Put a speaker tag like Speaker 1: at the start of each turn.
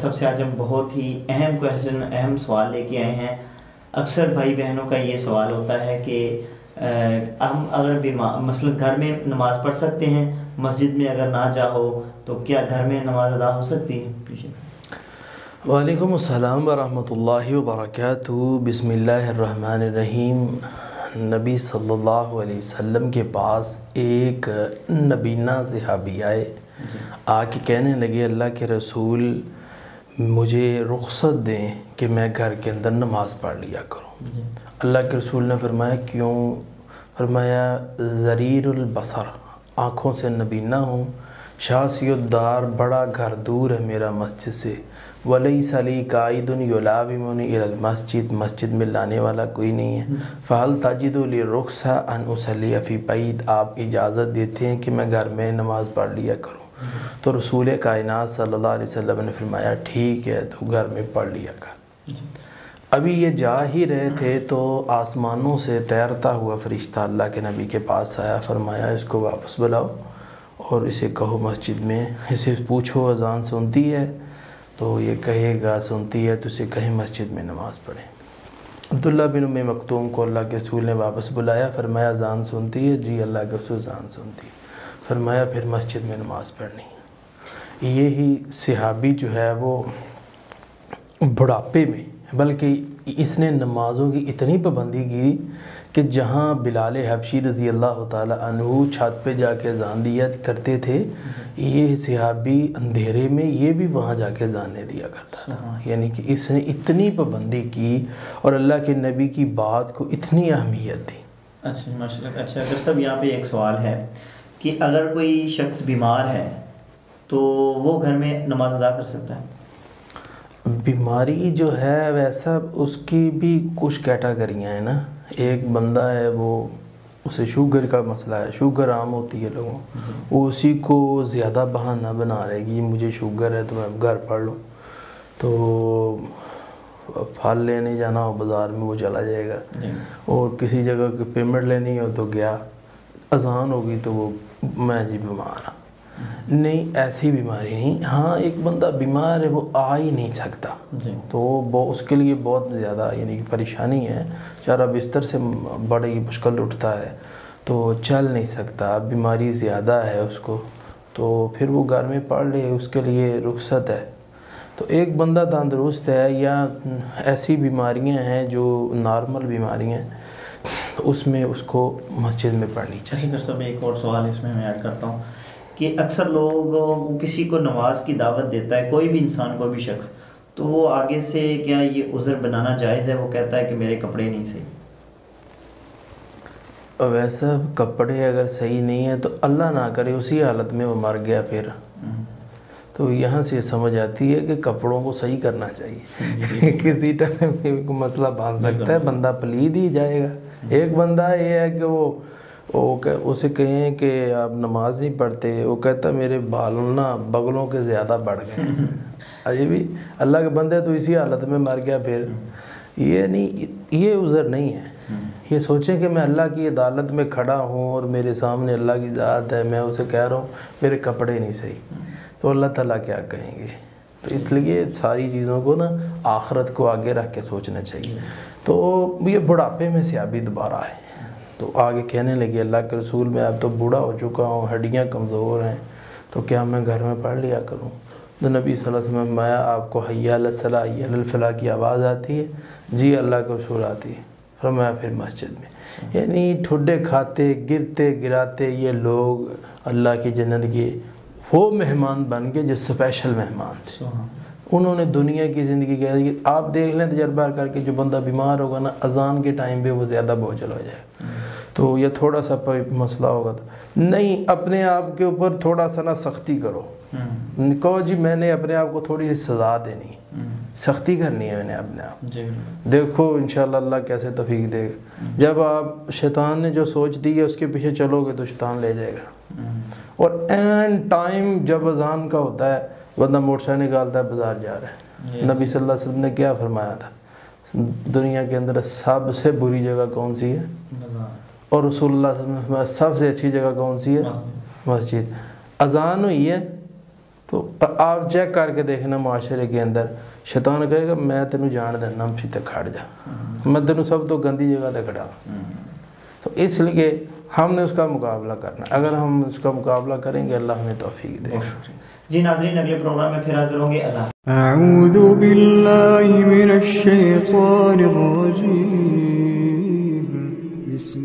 Speaker 1: سب سے آج ہم بہت ہی اہم سوال لے کے آئے ہیں۔ اکثر بھائی بہنوں کا یہ سوال ہوتا ہے کہ ہم اگر مثلا گھر میں نماز پڑھ سکتے ہیں، مسجد میں اگر نہ جاؤ تو کیا گھر میں نماز ادا ہو سکتی ہے؟
Speaker 2: وعلیکم السلام ورحمۃ اللہ وبرکاتہ۔ بسم اللہ الرحمن الرحیم۔ نبی صلی اللہ علیہ وسلم کے پاس ایک نبینہ صحابی آئے، آ کے کہنے لگے اللہ کے رسول مجھے رخصت دیں کہ میں گھر کے اندر نماز پڑھ لیا کروں۔ اللہ کے رسول نے فرمایا کیوں؟ فرمایا ضریر البصر، آنکھوں سے نبینہ ہوں، شاسی الدار، بڑا گھر دور ہے میرا مسجد سے، ولیس لی قائد یلاومنی الی المسجد، مسجد میں لانے والا کوئی نہیں ہے، فہل تجد لی رخصہ ان اصلی فی بیت، آپ اجازت دیتے ہیں کہ میں گھر میں نماز پڑھ لیا کروں؟ تو رسول کائنات صلی اللہ علیہ وسلم نے فرمایا ٹھیک ہے تو گھر میں پڑھ لیا کر۔ ابھی یہ جا ہی رہے تھے تو آسمانوں سے تیرتا ہوا فرشتہ اللہ کے نبی کے پاس آیا، فرمایا اس کو واپس بلاؤ اور اسے کہو مسجد میں، اسے پوچھو اذان سنتی ہے؟ تو یہ کہے گا سنتی ہے، تو اسے کہیں مسجد میں نماز پڑھیں۔ عبداللہ بن ام مکتوم کو اللہ کے رسول نے واپس بلایا، فرمایا اذان سنتی ہے؟ جی اللہ کے رسول اذان سنتی ہے۔ فرمایا پھر مسجد میں نماز پڑھنی۔ یہی صحابی جو ہے وہ بڑھاپے میں، بلکہ اس نے نمازوں کی اتنی پابندی کی کہ جہاں بلال حبشی رضی اللہ تعالی عنہ چھت پہ جا کے اذان دیا کرتے تھے، یہ صحابی اندھیرے میں یہ بھی وہاں جا کے اذان دیا کرتا تھا۔ یعنی کہ اس نے اتنی پابندی کی اور اللہ کے نبی کی بات کو اتنی اہمیت دی۔
Speaker 1: اچھا ماشاء اللہ۔ اچھا اگر سب یہاں پہ ایک سوال ہے کہ اگر کوئی شخص بیمار ہے تو وہ گھر میں نماز ادا کر سکتا ہے؟
Speaker 2: بیماری جو ہے ویسا اس کی بھی کچھ کیٹاگریاں ہیں نا۔ ایک بندہ ہے وہ اسے شوگر کا مسئلہ ہے، شوگر عام ہوتی ہے لوگوں، وہ اسی کو زیادہ بہانہ بنا رہے گی مجھے شوگر ہے تو میں گھر پڑھ لوں، تو پھل لینے جانا ہو بازار میں وہ چلا جائے گا، اور کسی جگہ کی پیمنٹ لینی ہو تو گیا، اذان ہوگی تو وہ میں جی بیمار ہوں۔ نہیں، ایسی بیماری نہیں۔ ہاں ایک بندہ بیمار ہے وہ آ ہی نہیں سکتا تو اس کے لیے بہت زیادہ یعنی کہ پریشانی ہے، چارہ بستر سے بڑی مشکل اٹھتا ہے تو چل نہیں سکتا، بیماری زیادہ ہے اس کو، تو پھر وہ گھر میں پڑھ لے، اس کے لیے رخصت ہے۔ تو ایک بندہ تندرست ہے یا ایسی بیماریاں ہیں جو نارمل بیماریاں ہیں تو اس میں اس کو مسجد میں پڑھنی چاہیے۔
Speaker 1: اچھا سب ایک اور سوال اس میں ایڈ کرتا ہوں کہ اکثر لوگ کسی کو نماز کی دعوت دیتا ہے، کوئی بھی انسان کوئی بھی شخص، تو وہ آگے سے کیا یہ عذر بنانا جائز ہے؟ وہ کہتا ہے کہ میرے کپڑے نہیں صحیح۔
Speaker 2: ویسا کپڑے اگر صحیح نہیں ہیں تو اللہ نہ کرے اسی حالت میں وہ مر گیا پھر تو یہاں سے سمجھ آتی ہے کہ کپڑوں کو صحیح کرنا چاہیے۔ کسی ٹائم میں مسئلہ باندھ سکتا ہے، بندہ پلید ہی جائے گا۔ ایک بندہ یہ ہے کہ وہ اسے کہیں کہ آپ نماز نہیں پڑھتے، وہ کہتا میرے بال نا بغلوں کے زیادہ بڑھ گئے۔ اجی بھی اللہ کے بندے تو اسی حالت میں مر گیا پھر۔ یہ نہیں، یہ عذر نہیں ہے۔ یہ سوچیں کہ میں اللہ کی عدالت میں کھڑا ہوں اور میرے سامنے اللہ کی ذات ہے، میں اسے کہہ رہا ہوں میرے کپڑے نہیں صحیح، تو اللہ تعالیٰ کیا کہیں گے؟ تو اس لیے ساری چیزوں کو نا آخرت کو آگے رکھ کے سوچنا چاہیے۔ تو یہ بڑھاپے میں صحابی دوبارہ آئے تو آگے کہنے لگے اللہ کے رسول میں اب تو بوڑھا ہو چکا ہوں، ہڈیاں کمزور ہیں، تو کیا میں گھر میں پڑھ لیا کروں؟ تو نبی صلی اللہ علیہ وسلم فرمایا آپ کو حی علی الصلاۃ حی علی الفلاح کی آواز آتی ہے؟ جی اللہ کے رسول آتی ہے۔ فرمایا پھر مسجد میں۔ یعنی ٹھڈے کھاتے گرتے گراتے یہ لوگ اللہ کی جنت کے وہ مہمان بن گئے جو اسپیشل مہمان تھے۔ انہوں نے دنیا کی زندگی کہہ دی۔ آپ دیکھ لیں تجربہ کر کے، جو بندہ بیمار ہوگا نا اذان کے ٹائم پہ وہ زیادہ بوجھل ہو جائے، تو یہ تھوڑا سا مسئلہ ہوگا تو نہیں، اپنے آپ کے اوپر تھوڑا سا نا سختی کرو، کہو جی میں نے اپنے آپ کو تھوڑی سی سزا دینی ہے، سختی کرنی ہے میں نے اپنے آپ، دیکھو انشاءاللہ اللہ کیسے توفیق دے گا۔ جب آپ شیطان نے جو سوچ دی ہے اس کے پیچھے چلو گے تو شیطان لے جائے گا، اور اینڈ ٹائم جب اذان کا ہوتا ہے بندہ موٹر سائیکل نکالتا ہے بازار جا رہا ہے۔ نبی صلی اللہ علیہ وسلم نے کیا فرمایا تھا؟ دنیا کے اندر سب سے بری جگہ کون سی ہے؟ اور رسول اللہ صلی اللہ علیہ وسلم نے فرمایا سب سے اچھی جگہ کون سی ہے؟ مسجد۔ اذان ہوئی ہے تو آپ چیک کر کے دیکھنا معاشرے کے اندر شیطان کہے گا میں تینوں جان دینا تے کھڑ جا، میں تینوں سب تو گندی جگہ تے کھڑا. تو اس لیے ہم نے اس کا مقابلہ کرنا، اگر ہم اس کا مقابلہ کریں گے اللہ ہمیں توفیق دے.
Speaker 1: جی ناظرین اگلے پروگرام میں پھر حاضر ہوں گے. اللہ
Speaker 3: اعوذ باللہ من الشیطان الرجیم. بسم